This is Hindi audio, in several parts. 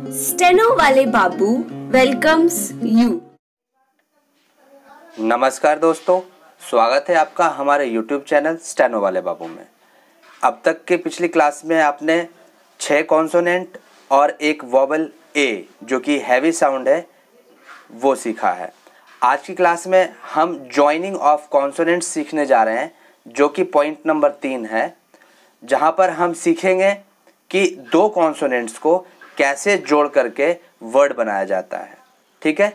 स्टेनो वाले बाबू वेलकम्स यू। नमस्कार दोस्तों, स्वागत है आपका हमारे YouTube चैनल स्टेनो वाले बाबू में। अब तक के पिछली क्लास में आपने 6 कॉन्सोनेंट और एक वॉवल ए जो कि हैवी साउंड है वो सीखा है। आज की क्लास में हम जॉइनिंग ऑफ कॉन्सोनेंट्स सीखने जा रहे हैं जो कि पॉइंट नंबर 3 है, जहां पर हम सीखेंगे कि दो कॉन्सोनेंट्स को कैसे जोड़ करके वर्ड बनाया जाता है। ठीक है,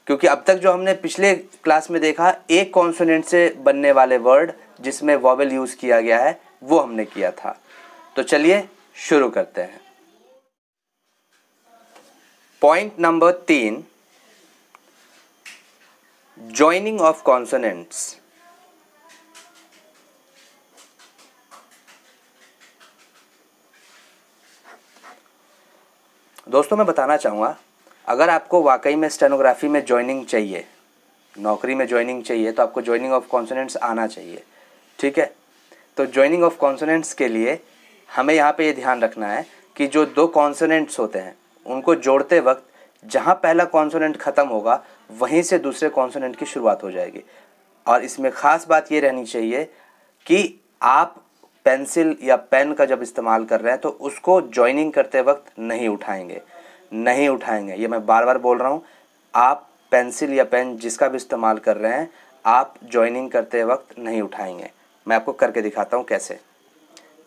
क्योंकि अब तक जो हमने पिछले क्लास में देखा एक कॉन्सोनेंट से बनने वाले वर्ड जिसमें वॉवेल यूज़ किया गया है वो हमने किया था। तो चलिए शुरू करते हैं। Point number 3, joining of consonants. दोस्तों मैं बताना चाहूँगा, अगर आपको वाकई में स्टेनोग्राफी में जॉइनिंग चाहिए, नौकरी में जॉइनिंग चाहिए, तो आपको जॉइनिंग ऑफ कॉन्सोनेंट्स आना चाहिए। ठीक है, तो जॉइनिंग ऑफ कॉन्सोनेंट्स के लिए हमें यहाँ पे ये ध्यान रखना है कि जो दो कॉन्सोनेंट्स होते हैं उनको जोड़ते वक्त जहाँ पहला कॉन्सोनेंट ख़त्म होगा वहीं से दूसरे कॉन्सोनेंट की शुरुआत हो जाएगी। और इसमें ख़ास बात ये रहनी चाहिए कि आप पेंसिल या पेन का जब इस्तेमाल कर रहे हैं तो उसको जॉइनिंग करते वक्त नहीं उठाएंगे। ये मैं बार बार बोल रहा हूँ, आप पेंसिल या पेन जिसका भी इस्तेमाल कर रहे हैं आप जॉइनिंग करते वक्त नहीं उठाएंगे। मैं आपको करके दिखाता हूँ कैसे।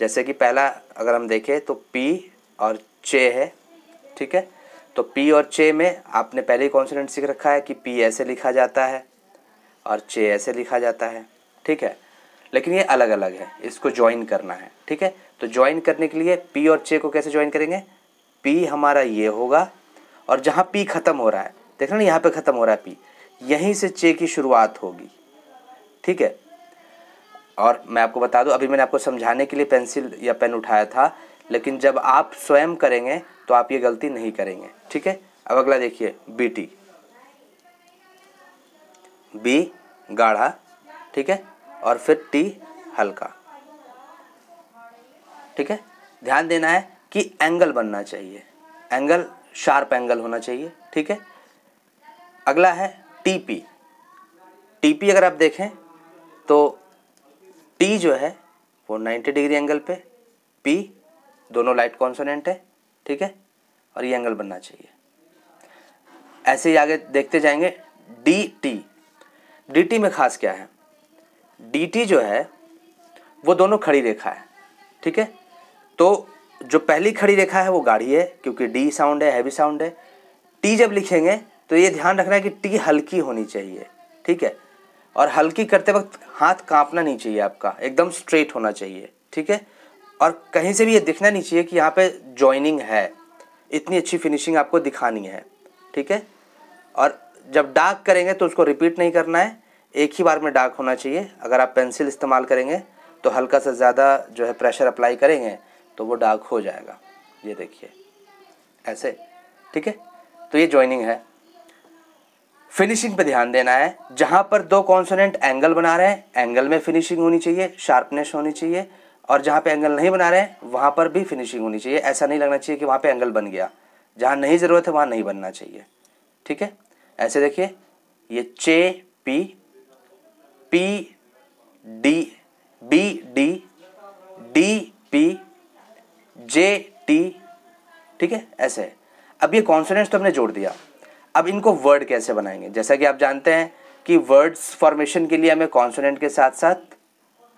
जैसे कि पहला अगर हम देखें तो पी और चे है। ठीक है, तो पी और चे में आपने पहले ही कॉन्सोनेंट सीख रखा है कि पी ऐसे लिखा जाता है और चे ऐसे लिखा जाता है। ठीक है, लेकिन ये अलग अलग है, इसको ज्वाइन करना है। ठीक है, तो ज्वाइन करने के लिए पी और चे को कैसे ज्वाइन करेंगे? पी हमारा ये होगा और जहाँ पी ख़त्म हो रहा है, देख रहे ना यहाँ पे ख़त्म हो रहा है पी, यहीं से चे की शुरुआत होगी। ठीक है, और मैं आपको बता दूं, अभी मैंने आपको समझाने के लिए पेंसिल या पेन उठाया था, लेकिन जब आप स्वयं करेंगे तो आप ये गलती नहीं करेंगे। ठीक है, अब अगला देखिए, बी टी, बी गाढ़ा, ठीक है, और फिर टी हल्का। ठीक है, ध्यान देना है कि एंगल बनना चाहिए, एंगल शार्प एंगल होना चाहिए। ठीक है, अगला है टीपी। टीपी अगर आप देखें तो टी जो है वो 90 डिग्री एंगल पे, पी दोनों लाइट कॉन्सोनेंट है। ठीक है, और ये एंगल बनना चाहिए। ऐसे ही आगे देखते जाएंगे, डी टी। डी टी में खास क्या है? डी टी जो है वो दोनों खड़ी रेखा है। ठीक है, तो जो पहली खड़ी रेखा है वो गाढ़ी है क्योंकि डी साउंड है, हैवी साउंड है। टी जब लिखेंगे तो ये ध्यान रखना है कि टी हल्की होनी चाहिए। ठीक है, और हल्की करते वक्त हाथ कांपना नहीं चाहिए, आपका एकदम स्ट्रेट होना चाहिए। ठीक है, और कहीं से भी ये दिखना नहीं चाहिए कि यहाँ पे जॉइनिंग है। इतनी अच्छी फिनिशिंग आपको दिखानी है। ठीक है, और जब डार्क करेंगे तो उसको रिपीट नहीं करना है, एक ही बार में डार्क होना चाहिए। अगर आप पेंसिल इस्तेमाल करेंगे तो हल्का सा ज़्यादा जो है प्रेशर अप्लाई करेंगे तो वो डार्क हो जाएगा। ये देखिए ऐसे। ठीक है, तो ये जॉइनिंग है। फिनिशिंग पे ध्यान देना है, जहाँ पर दो कॉन्सोनेंट एंगल बना रहे हैं एंगल में फिनिशिंग होनी चाहिए, शार्पनेस होनी चाहिए, और जहाँ पे एंगल नहीं बना रहे हैं वहाँ पर भी फिनिशिंग होनी चाहिए। ऐसा नहीं लगना चाहिए कि वहाँ पे एंगल बन गया, जहाँ नहीं ज़रूरत है वहाँ नहीं बनना चाहिए। ठीक है, ऐसे देखिए, ये चे P, P D, B D, D P, J T. ठीक है, ऐसे है। अब ये कॉन्सोनेंट्स तो हमने जोड़ दिया, अब इनको वर्ड कैसे बनाएंगे? जैसा कि आप जानते हैं कि वर्ड्स फॉर्मेशन के लिए हमें कॉन्सोनेंट के साथ साथ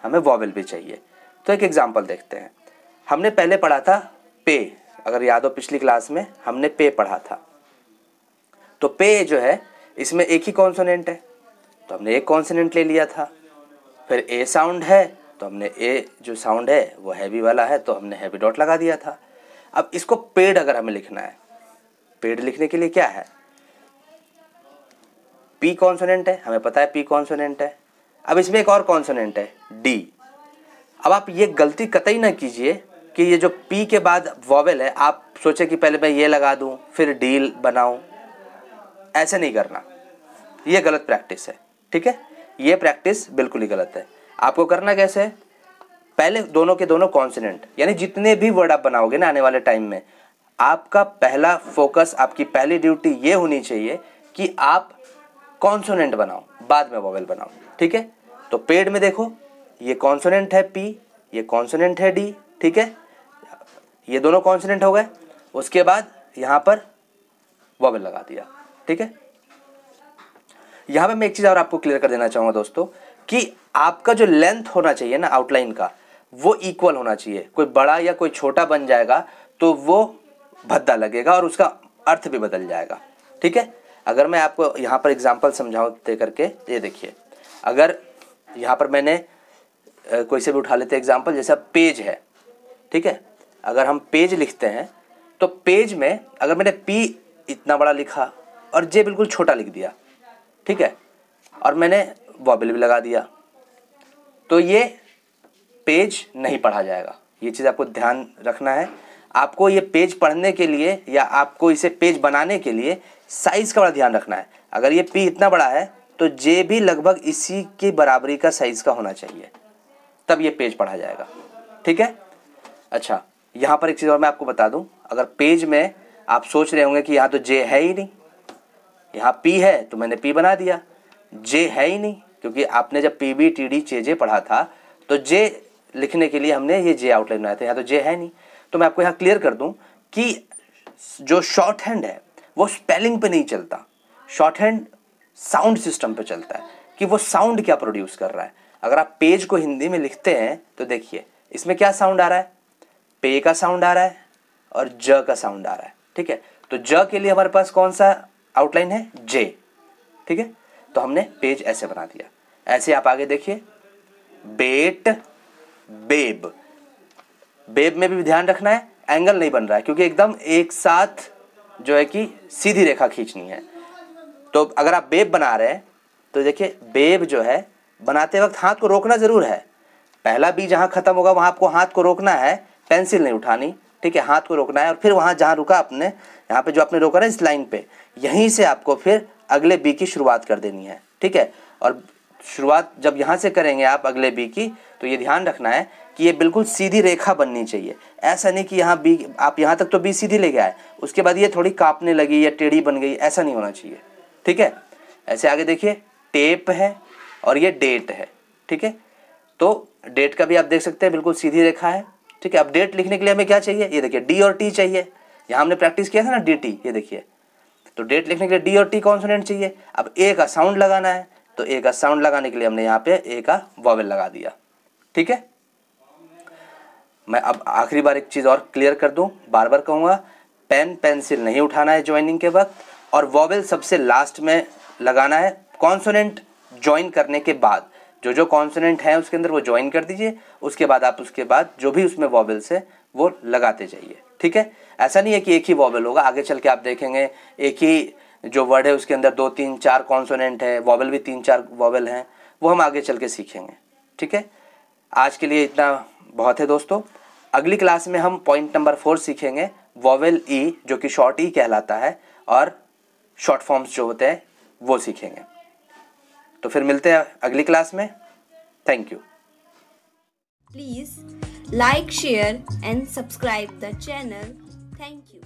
हमें वॉवेल भी चाहिए। तो एक एग्जांपल देखते हैं। हमने पहले पढ़ा था पे, अगर याद हो पिछली क्लास में हमने पे पढ़ा था। तो पे जो है इसमें एक ही कॉन्सोनेंट है तो हमने एक कॉन्सोनेंट ले लिया था। फिर ए साउंड है तो हमने ए जो साउंड है वो हैवी वाला है तो हमने हैवी डॉट लगा दिया था। अब इसको पेड अगर हमें लिखना है, पेड लिखने के लिए क्या है? पी कॉन्सोनेंट है, हमें पता है पी कॉन्सोनेंट है। अब इसमें एक और कॉन्सोनेंट है डी। अब आप ये गलती कतई ना कीजिए कि ये जो पी के बाद वॉवेल है आप सोचे कि पहले मैं ये लगा दूं फिर डी बनाऊं, ऐसे नहीं करना, ये गलत प्रैक्टिस है। ठीक है, ये प्रैक्टिस बिल्कुल ही गलत है। आपको करना कैसे है? पहले दोनों के दोनों कॉन्सोनेंट यानी जितने भी वर्ड आप बनाओगे ना आने वाले टाइम में, आपका पहला फोकस, आपकी पहली ड्यूटी ये होनी चाहिए कि आप कॉन्सोनेंट बनाओ, बाद में वोवेल बनाओ, ठीक है। तो पेड में देखो, ये कॉन्सोनेंट है पी, ये कॉन्सोनेंट है डी, ठीक है, ये दोनों कॉन्सोनेंट हो गए। उसके बाद यहाँ पर वोवेल लगा दिया, ठीक है। यहाँ पे मैं एक चीज़ और आपको क्लियर कर देना चाहूँगा दोस्तों कि आपका जो लेंथ होना चाहिए ना आउटलाइन का, वो इक्वल होना चाहिए। कोई बड़ा या कोई छोटा बन जाएगा तो वो भद्दा लगेगा और उसका अर्थ भी बदल जाएगा, ठीक है। अगर मैं आपको यहाँ पर एग्जांपल समझाऊँ दे करके, ये देखिए, अगर यहाँ पर मैंने कोई से भी उठा लेते एग्जांपल, जैसे पेज है, ठीक है। अगर हम पेज लिखते हैं तो पेज में अगर मैंने पी इतना बड़ा लिखा और जे बिल्कुल छोटा लिख दिया, ठीक है, और मैंने वोवेल भी लगा दिया, तो ये पेज नहीं पढ़ा जाएगा। ये चीज़ आपको ध्यान रखना है। आपको ये पेज पढ़ने के लिए या आपको इसे पेज बनाने के लिए साइज़ का बड़ा ध्यान रखना है। अगर ये पी इतना बड़ा है तो जे भी लगभग इसी की बराबरी का साइज़ का होना चाहिए, तब ये पेज पढ़ा जाएगा, ठीक है। अच्छा, यहाँ पर एक चीज़ और मैं आपको बता दूँ, अगर पेज में आप सोच रहे होंगे कि यहाँ तो जे है ही नहीं, यहाँ पी है तो मैंने पी बना दिया, जे है ही नहीं, क्योंकि आपने जब P B T D J पढ़ा था तो जे लिखने के लिए हमने ये जे आउटलाइन बनाया था, यहाँ तो जे है नहीं। तो मैं आपको यहाँ क्लियर कर दूँ कि जो शॉर्ट हैंड है वो स्पेलिंग पे नहीं चलता, शॉर्ट हैंड साउंड सिस्टम पे चलता है कि वो साउंड क्या प्रोड्यूस कर रहा है। अगर आप पेज को हिंदी में लिखते हैं तो देखिए इसमें क्या साउंड आ रहा है, पे का साउंड आ रहा है और ज का साउंड आ रहा है, ठीक है। तो ज के लिए हमारे पास कौन सा आउटलाइन है, जे, ठीक है। तो हमने पेज ऐसे बना दिया। ऐसे आप आगे देखिए, बेट, बेब, बेब में भी ध्यान रखना है, एंगल नहीं बन रहा है क्योंकि एकदम एक साथ जो है कि सीधी रेखा खींचनी है। तो अगर आप बेब बना रहे हैं तो देखिए बेब जो है बनाते वक्त हाथ को रोकना ज़रूर है। पहला बी जहाँ ख़त्म होगा वहाँ आपको हाथ को रोकना है, पेंसिल नहीं उठानी, ठीक है, हाथ को रोकना है। और फिर वहाँ जहाँ रुका आपने, यहाँ पे जो आपने रोका ना इस लाइन पे, यहीं से आपको फिर अगले बी की शुरुआत कर देनी है, ठीक है। और शुरुआत जब यहाँ से करेंगे आप अगले बी की, तो ये ध्यान रखना है कि ये बिल्कुल सीधी रेखा बननी चाहिए। ऐसा नहीं कि यहाँ बी, आप यहाँ तक तो बी सीधी ले गए, उसके बाद ये थोड़ी कांपने लगी या टेढ़ी बन गई, ऐसा नहीं होना चाहिए, ठीक है। ऐसे आगे देखिए, टेप है और ये डेट है, ठीक है। तो डेट का भी आप देख सकते हैं बिल्कुल सीधी रेखा है, ठीक है। अब डेट लिखने के लिए हमें क्या चाहिए, ये देखिए डी और टी चाहिए। यहाँ हमने प्रैक्टिस किया था ना डी टी, ये देखिए। तो डेट लिखने के लिए डी और टी कॉन्सोनेंट चाहिए। अब ए का साउंड लगाना है, तो ए का साउंड लगाने के लिए हमने यहाँ पे ए का वोवेल लगा दिया, ठीक है। मैं अब आखिरी बार एक चीज़ और क्लियर कर दूं, बार बार कहूँगा, पेन पेंसिल नहीं उठाना है ज्वाइनिंग के वक्त, और वोवेल सबसे लास्ट में लगाना है। कॉन्सोनेंट ज्वाइन करने के बाद जो कॉन्सोनेंट है उसके अंदर वो ज्वाइन कर दीजिए, उसके बाद आप उसके बाद जो भी उसमें वोवेल्स है वो लगाते जाइए, ठीक है। ऐसा नहीं है कि एक ही वोवेल होगा, आगे चल के आप देखेंगे एक ही जो वर्ड है उसके अंदर 2 3 4 कॉन्सोनेंट है, वोवेल भी 3 4 वोवेल हैं, वो हम आगे चल के सीखेंगे, ठीक है। आज के लिए इतना बहुत है दोस्तों। अगली क्लास में हम पॉइंट नंबर 4 सीखेंगे, वोवेल ई जो कि शॉर्ट ई कहलाता है, और शॉर्ट फॉर्म्स जो होते हैं वो सीखेंगे। तो फिर मिलते हैं अगली क्लास में। Thank you. Please like, share and subscribe the channel. Thank you.